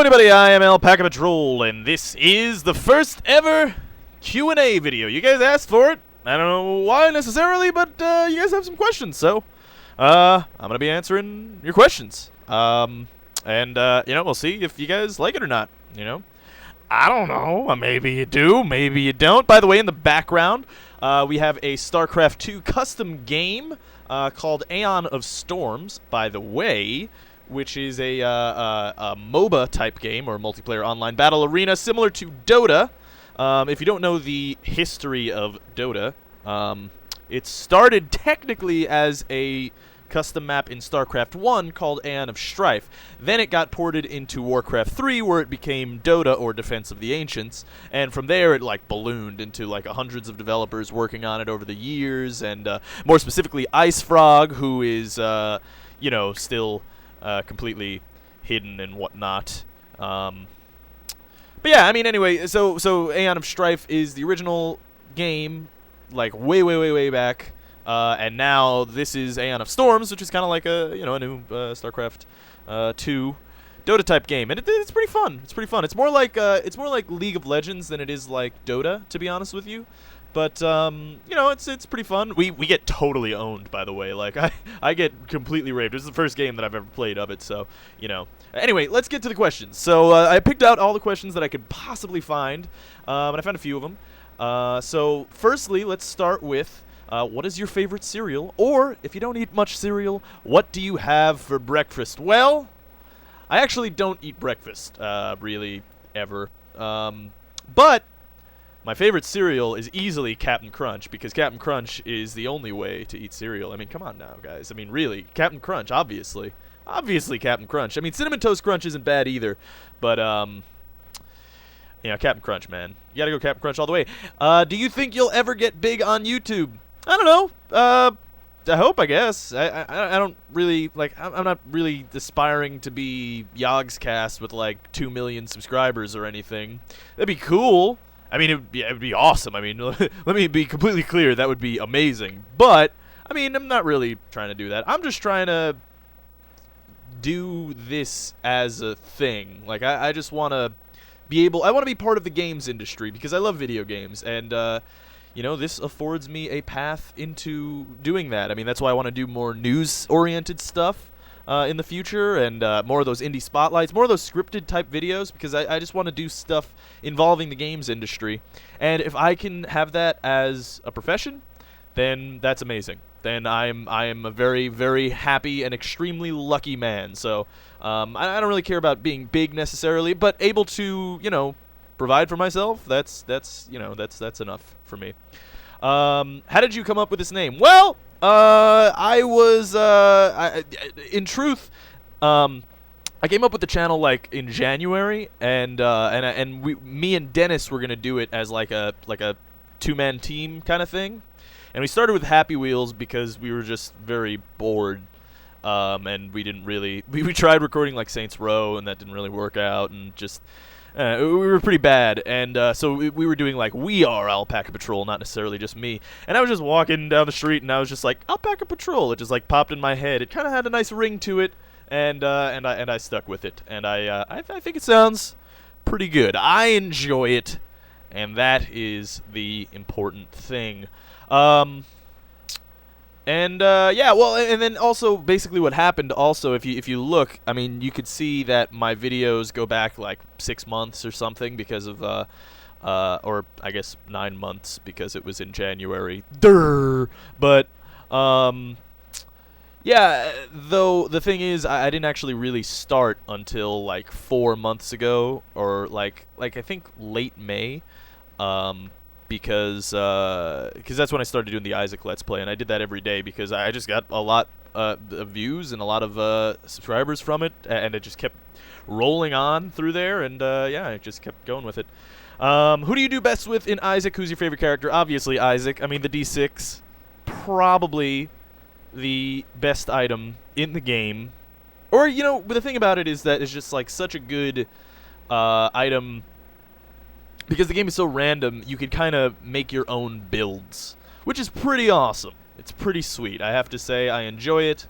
anybody, I am AlpacaPatrol, and this is the first ever Q&A video. You guys asked for it. I don't know why necessarily, but you guys have some questions, so I'm going to be answering your questions. We'll see if you guys like it or not, I don't know. Maybe you do, maybe you don't. By the way, in the background, we have a StarCraft 2 custom game called Aeon of Storms, by the way, which is a MOBA-type game, or multiplayer online battle arena, similar to Dota. If you don't know the history of Dota, it started technically as a custom map in StarCraft 1 called Aeon of Strife. Then it got ported into Warcraft 3, where it became Dota, or Defense of the Ancients, and from there it ballooned into hundreds of developers working on it over the years, and more specifically Ice Frog, who is still completely hidden and whatnot. But yeah, anyway, so Aeon of Strife is the original game, way back. And now this is Aeon of Storms, which is kind of like a new StarCraft 2 Dota type game, and it's pretty fun. It's pretty fun. It's more like League of Legends than it is like Dota, to be honest with you. But it's pretty fun. We get totally owned, by the way. I get completely raped. This is the first game that I've ever played of it, so Anyway, let's get to the questions. So I picked out all the questions that I could possibly find, and I found a few of them. So firstly, let's start with what is your favorite cereal? Or if you don't eat much cereal, what do you have for breakfast? Well, I actually don't eat breakfast really ever, but my favorite cereal is easily Captain Crunch, because Captain Crunch is the only way to eat cereal. Come on now, guys. Really, Captain Crunch, obviously. Obviously Captain Crunch. Cinnamon Toast Crunch isn't bad either, but, Captain Crunch, man. You gotta go Captain Crunch all the way. Do you think you'll ever get big on YouTube? I don't know. I hope, I guess. I don't really, I'm not really aspiring to be Yogscast with, 2 million subscribers or anything. That'd be cool. It would be awesome. Let me be completely clear. That would be amazing. But, I'm not really trying to do that. I'm just trying to do this as a thing. I just want to be able... I want to be part of the games industry, because I love video games. And, this affords me a path into doing that. That's why I want to do more news-oriented stuff in the future, and more of those indie spotlights, more of those scripted type videos, because I just want to do stuff involving the games industry. And if I can have that as a profession, then that's amazing. Then I am a very, very happy and extremely lucky man. So I don't really care about being big necessarily, but able to, provide for myself, that's enough for me. How did you come up with this name? Well, in truth, I came up with the channel in January, and me and Dennis were gonna do it as a two-man team kind of thing, and we started with Happy Wheels because we were just very bored, and we didn't really we tried recording Saints Row, and that didn't really work out, and just we were pretty bad, and so we were doing We Are Alpaca Patrol, not necessarily just me. And I was just walking down the street, and I was just Alpaca Patrol. It just popped in my head. It kind of had a nice ring to it, and I stuck with it. And I think it sounds pretty good. I enjoy it, and that is the important thing. And then also basically what happened also, if you look, you could see that my videos go back 6 months or something, because of or I guess 9 months, because it was in January. Durr. But yeah, though the thing is, I didn't actually really start until 4 months ago, or I think late May. Because that's when I started doing the Isaac Let's Play, and I did that every day because I just got a lot of views and a lot of subscribers from it, and it just kept rolling on through there, and yeah, I just kept going with it. Who do you do best with in Isaac? Who's your favorite character? Obviously Isaac. The D6, probably the best item in the game. Or, but the thing about it is that it's just such a good item. Because the game is so random, you could kind of make your own builds, which is pretty awesome. It's pretty sweet. I have to say, I enjoy it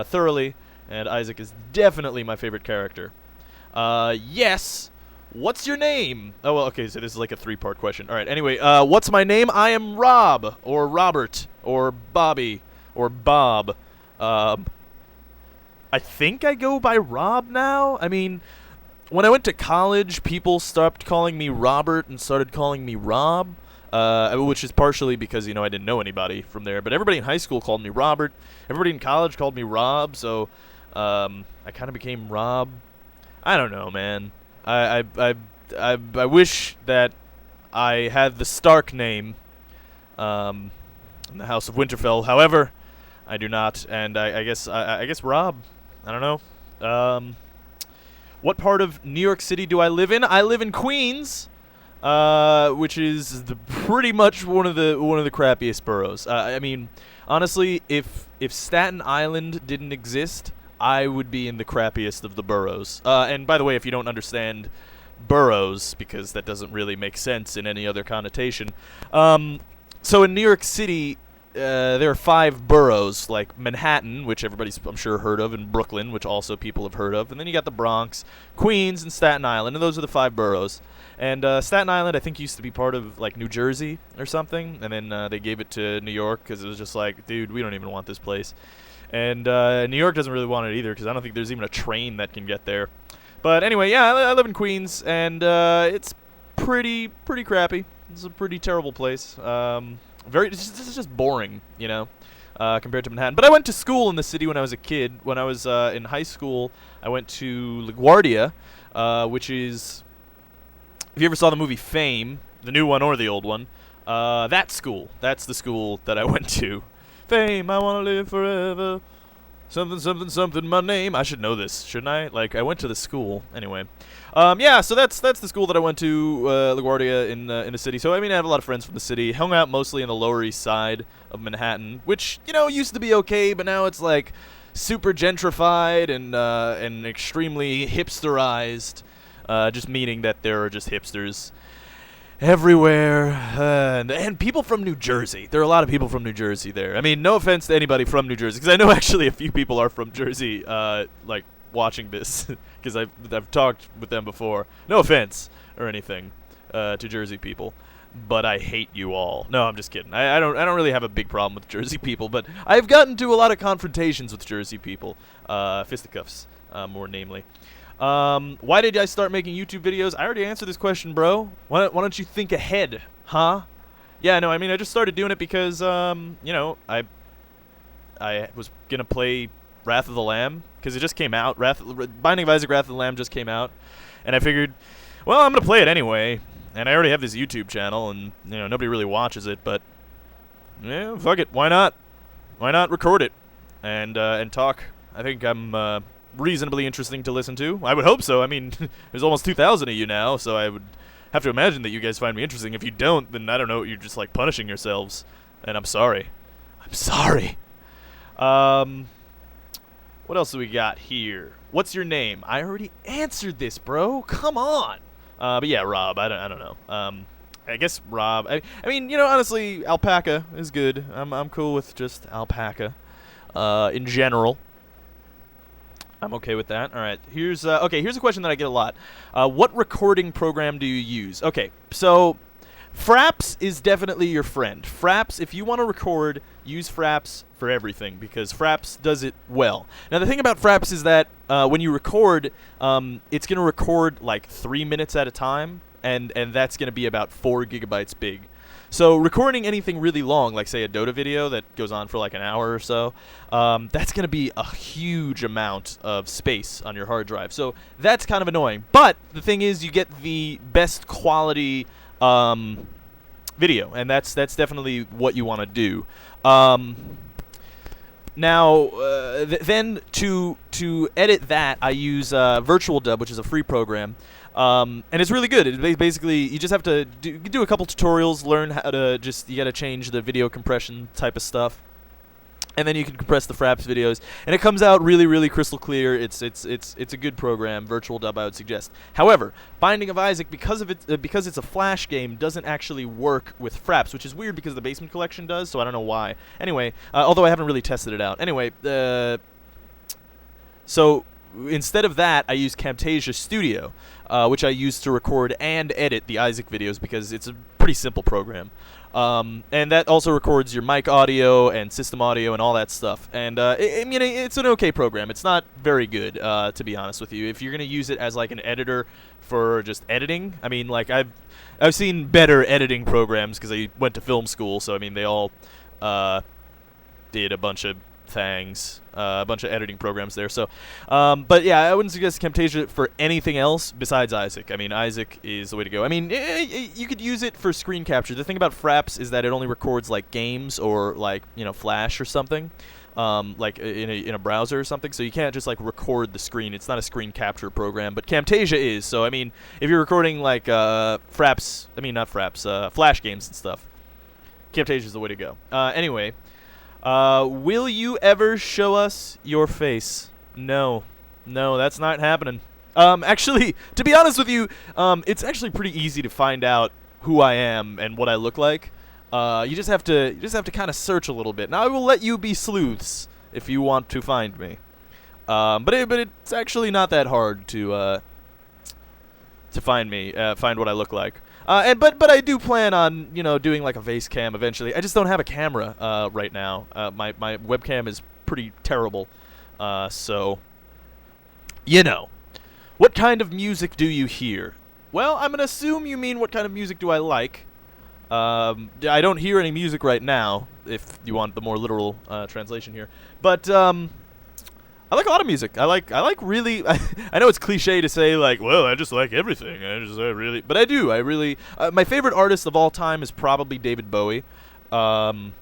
thoroughly, and Isaac is definitely my favorite character. Yes. What's your name? Oh, well, okay, so this is like a three-part question. All right, anyway, what's my name? I am Rob, or Robert, or Bobby, or Bob. I think I go by Rob now. I mean, when I went to college, people stopped calling me Robert and started calling me Rob, which is partially because, you know, I didn't know anybody from there. But everybody in high school called me Robert. Everybody in college called me Rob, so I kind of became Rob. I don't know, man. I wish that I had the Stark name in the House of Winterfell. However, I do not, and I guess Rob. I don't know. What part of New York City do I live in? I live in Queens, which is pretty much one of the crappiest boroughs. I mean, honestly, if Staten Island didn't exist, I would be in the crappiest of the boroughs. And by the way, if you don't understand boroughs, because that doesn't really make sense in any other connotation, so in New York City, there are 5 boroughs, like Manhattan, which everybody's, I'm sure, heard of, and Brooklyn, which also people have heard of. And then you got the Bronx, Queens, and Staten Island, and those are the 5 boroughs. And Staten Island, I think, used to be part of, like, New Jersey or something, and then they gave it to New York because it was just like, dude, we don't even want this place. And New York doesn't really want it either because I don't think there's even a train that can get there. But anyway, yeah, I live in Queens, and it's pretty crappy. It's a pretty terrible place. It's just boring, you know, compared to Manhattan. But I went to school in the city when I was a kid. When I was in high school, I went to LaGuardia, which is, if you ever saw the movie Fame, the new one or the old one, that school. That's the school that I went to. Fame, I want to live forever. Something, something, something, my name. I should know this, shouldn't I? Like, I went to the school. Anyway. Yeah, so that's the school that I went to, LaGuardia, in the city. So, I mean, I have a lot of friends from the city. Hung out mostly in the Lower East Side of Manhattan, which, you know, used to be okay, but now it's, like, super gentrified and extremely hipsterized, just meaning that there are just hipsters everywhere, and people from New Jersey. There are a lot of people from New Jersey there. I mean, no offense to anybody from New Jersey, because I know actually a few people are from Jersey, like, watching this, because I've talked with them before. No offense or anything to Jersey people, but I hate you all. No, I'm just kidding. I don't really have a big problem with Jersey people, but I've gotten to a lot of confrontations with Jersey people, fisticuffs, more namely. Why did I start making YouTube videos? I already answered this question, bro. Why don't you think ahead, huh? Yeah, no, I mean, I just started doing it because, you know, I was gonna play Wrath of the Lamb, because it just came out. Binding of Isaac, Wrath of the Lamb just came out, and I figured, well, I'm gonna play it anyway, and I already have this YouTube channel, and, you know, nobody really watches it, but, yeah, fuck it, why not? Why not record it, and talk? I think I'm, reasonably interesting to listen to. I would hope so. I mean, there's almost 2,000 of you now, so I would have to imagine that you guys find me interesting. If you don't, then I don't know, you're just, like, punishing yourselves, and I'm sorry. I'm sorry. What else do we got here? What's your name? I already answered this, bro. Come on. But yeah, Rob. I don't know. I guess Rob. I mean, you know, honestly, Alpaca is good. I'm cool with just Alpaca. In general, I'm okay with that. All right. Here's a question that I get a lot. What recording program do you use? Okay, so Fraps is definitely your friend. Fraps, if you want to record, use Fraps for everything, because Fraps does it well. Now, the thing about Fraps is that when you record, it's going to record like 3 minutes at a time, and that's going to be about 4 gigabytes big. So recording anything really long, like, say, a Dota video that goes on for like an hour or so, that's going to be a huge amount of space on your hard drive. So that's kind of annoying. But the thing is, you get the best quality video, and that's definitely what you want to do. Now, then to edit that, I use Virtual Dub, which is a free program, and it's really good. It basically, you just have to do a couple tutorials, learn how to you got to change the video compression type of stuff, and then you can compress the Fraps videos, and it comes out really, really crystal clear. It's a good program. Virtual Dub, I would suggest. However, Binding of Isaac, because it's a Flash game, doesn't actually work with Fraps, which is weird because the Basement Collection does. So I don't know why. Anyway, although I haven't really tested it out. Anyway, so instead of that, I use Camtasia Studio, which I use to record and edit the Isaac videos because it's a pretty simple program. And that also records your mic audio and system audio and all that stuff. And I mean, it's an okay program. It's not very good, to be honest with you. If you're gonna use it as like an editor for just editing, I mean, like I've seen better editing programs because I went to film school. So I mean, they all did a bunch of things, a bunch of editing programs there. So, but yeah, I wouldn't suggest Camtasia for anything else besides Isaac. I mean, Isaac is the way to go. I mean, you could use it for screen capture. The thing about Fraps is that it only records like games or like, you know, Flash or something, like in a browser or something. So you can't just like record the screen. It's not a screen capture program, but Camtasia is. So I mean, if you're recording like Fraps, I mean not Fraps, Flash games and stuff, Camtasia is the way to go. Anyway. Will you ever show us your face? No, that's not happening. Actually, to be honest with you, it's actually pretty easy to find out who I am and what I look like. You just have to kind of search a little bit. Now I will let you be sleuths if you want to find me. But it's actually not that hard to find me, find what I look like. But I do plan on, you know, doing like a face cam eventually. I just don't have a camera right now. My webcam is pretty terrible. So, you know, what kind of music do you hear? Well, I'm gonna assume you mean what kind of music do I like. I don't hear any music right now, if you want the more literal translation here. But I like a lot of music. I like really. I know it's cliche to say like, well, I just like everything. But I do. I really. My favorite artist of all time is probably David Bowie, because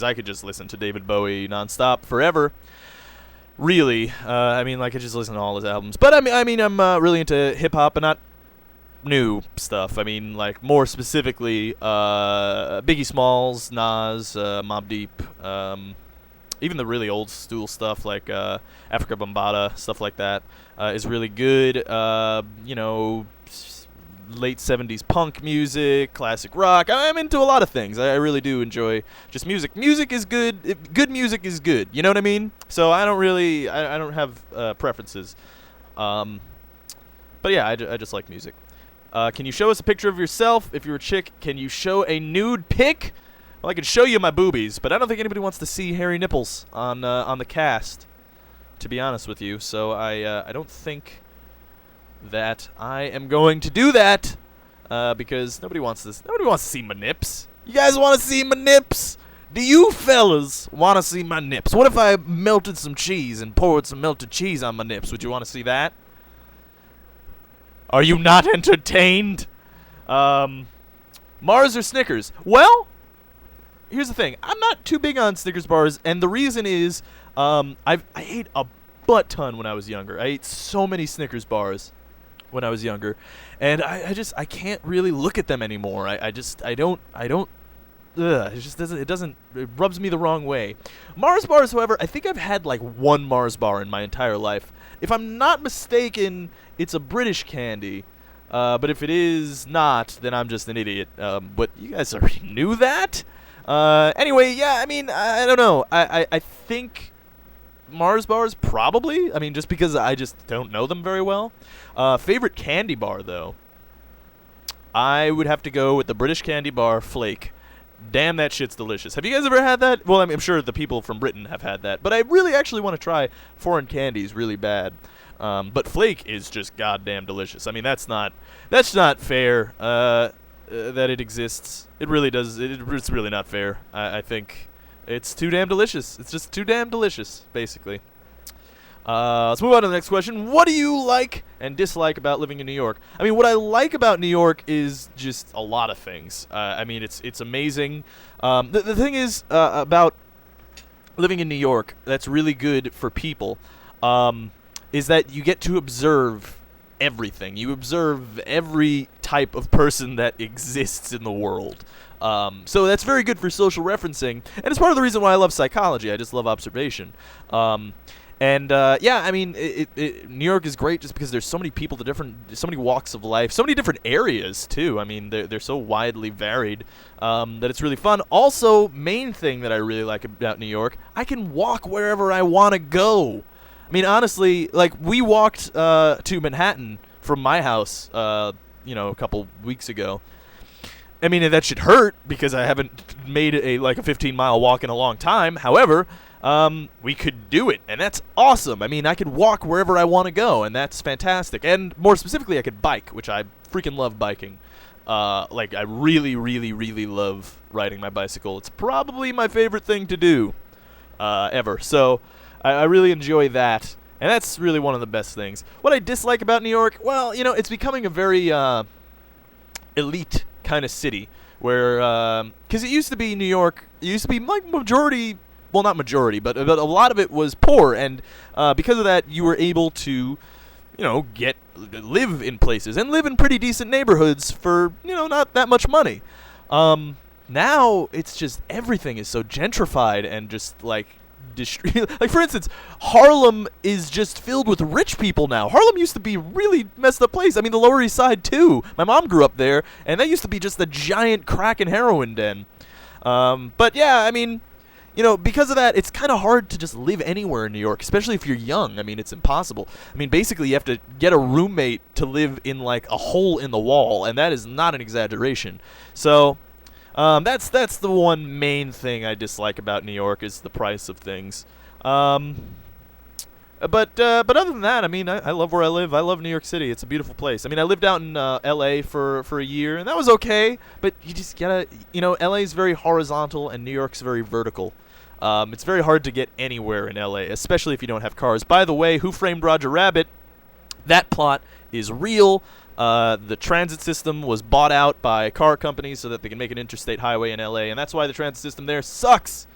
I could just listen to David Bowie nonstop forever. Really. I mean, like I just listen to all his albums. But I mean, I'm really into hip hop and not new stuff. I mean, like more specifically, Biggie Smalls, Nas, Mobb Deep. Even the really old school stuff like Africa Bambaataa, stuff like that, is really good. You know, late 70s punk music, classic rock. I'm into a lot of things. I really do enjoy just music. Music is good. Good music is good. You know what I mean? So I don't really, I don't have preferences. But yeah, I just like music. Can you show us a picture of yourself? If you're a chick, can you show a nude pic? Well, I could show you my boobies, but I don't think anybody wants to see hairy nipples on the cast, to be honest with you. So I don't think that I am going to do that because nobody wants this. Nobody wants to see my nips. You guys want to see my nips? Do you fellas want to see my nips? What if I melted some cheese and poured some melted cheese on my nips? Would you want to see that? Are you not entertained? Mars or Snickers? Well, here's the thing. I'm not too big on Snickers bars, and the reason is I ate a butt ton when I was younger. I ate so many Snickers bars when I was younger, and I can't really look at them anymore. I don't. It rubs me the wrong way. Mars bars, however, I think I've had like one Mars bar in my entire life. If I'm not mistaken, it's a British candy. But if it is not, then I'm just an idiot. But you guys already knew that? Anyway, yeah, I mean, I don't know. I think Mars bars, probably. I mean, just because I just don't know them very well. Favorite candy bar, though. I would have to go with the British candy bar Flake. Damn, that shit's delicious. Have you guys ever had that? Well, I'm sure the people from Britain have had that. But I really actually want to try foreign candies really bad. But Flake is just goddamn delicious. I mean, that's not fair that it exists. It really does. It's really not fair. I think it's too damn delicious. It's just too damn delicious, basically. Let's move on to the next question. What do you like and dislike about living in New York? I mean, what I like about New York is just a lot of things. I mean, it's amazing. The thing is about living in New York that's really good for people is that you get to observe everything. You observe every type of person that exists in the world. So that's very good for social referencing, and it's part of the reason why I love psychology. I just love observation. Yeah, I mean, New York is great just because there's so many people, so many walks of life, so many different areas too. I mean, they're so widely varied that it's really fun. Also, main thing that I really like about New York, I can walk wherever I want to go. I mean, honestly, like, we walked to Manhattan from my house, you know, a couple weeks ago. I mean, that should hurt because I haven't made a 15-mile walk in a long time. However, we could do it, and that's awesome. I mean, I could walk wherever I want to go, and that's fantastic. And more specifically, I could bike, which I freaking love biking. Like, I really, really, really love riding my bicycle. It's probably my favorite thing to do ever. So I really enjoy that, and that's really one of the best things. What I dislike about New York, well, you know, it's becoming a very elite kind of city where, because it used to be New York, it used to be like majority, well, not majority, but a lot of it was poor, and because of that, you were able to, you know, live in places and live in pretty decent neighborhoods for, you know, not that much money. Now it's just everything is so gentrified and just like like, for instance, Harlem is just filled with rich people now. Harlem used to be a really messed up place. I mean, the Lower East Side too. My mom grew up there, and that used to be just a giant crack and heroin den. But yeah, I mean, you know, because of that, it's kind of hard to just live anywhere in New York, especially if you're young. I mean, it's impossible. I mean, basically, you have to get a roommate to live in like a hole in the wall, and that is not an exaggeration. So that's the one main thing I dislike about New York is the price of things. But other than that, I mean, I love where I live. I love New York City. It's a beautiful place. I mean, I lived out in L.A. for a year, and that was okay. But you just gotta, you know, L.A. is very horizontal, and New York's very vertical. It's very hard to get anywhere in L.A., especially if you don't have cars. By the way, Who Framed Roger Rabbit? That plot is real. The transit system was bought out by car companies so that they can make an interstate highway in LA, and that's why the transit system there sucks.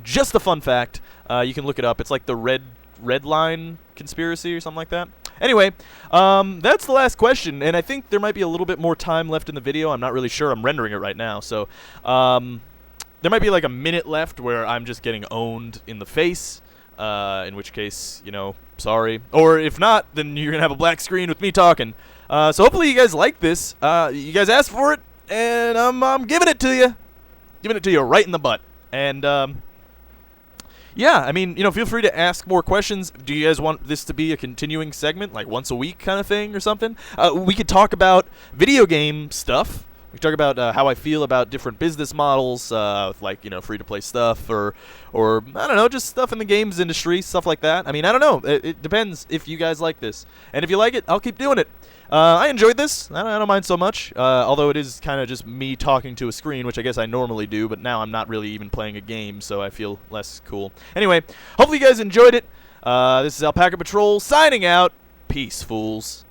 Just a fun fact. You can look it up. It's like the red line conspiracy or something like that. Anyway, that's the last question, and I think there might be a little bit more time left in the video. I'm not really sure. I'm rendering it right now, so there might be like a minute left where I'm just getting owned in the face. In which case, you know, sorry. Or if not, then you're gonna have a black screen with me talking. So hopefully you guys like this. You guys asked for it, and I'm giving it to you. Giving it to you right in the butt. And, yeah, I mean, you know, feel free to ask more questions. Do you guys want this to be a continuing segment, like once a week kind of thing or something? We could talk about video game stuff. We talk about how I feel about different business models, like, you know, free-to-play stuff, or I don't know, just stuff in the games industry, stuff like that. I mean, I don't know. It depends if you guys like this. And if you like it, I'll keep doing it. I enjoyed this. I don't mind so much, although it is kind of just me talking to a screen, which I guess I normally do, but now I'm not really even playing a game, so I feel less cool. Anyway, hopefully you guys enjoyed it. This is AlpacaPatrol signing out. Peace, fools.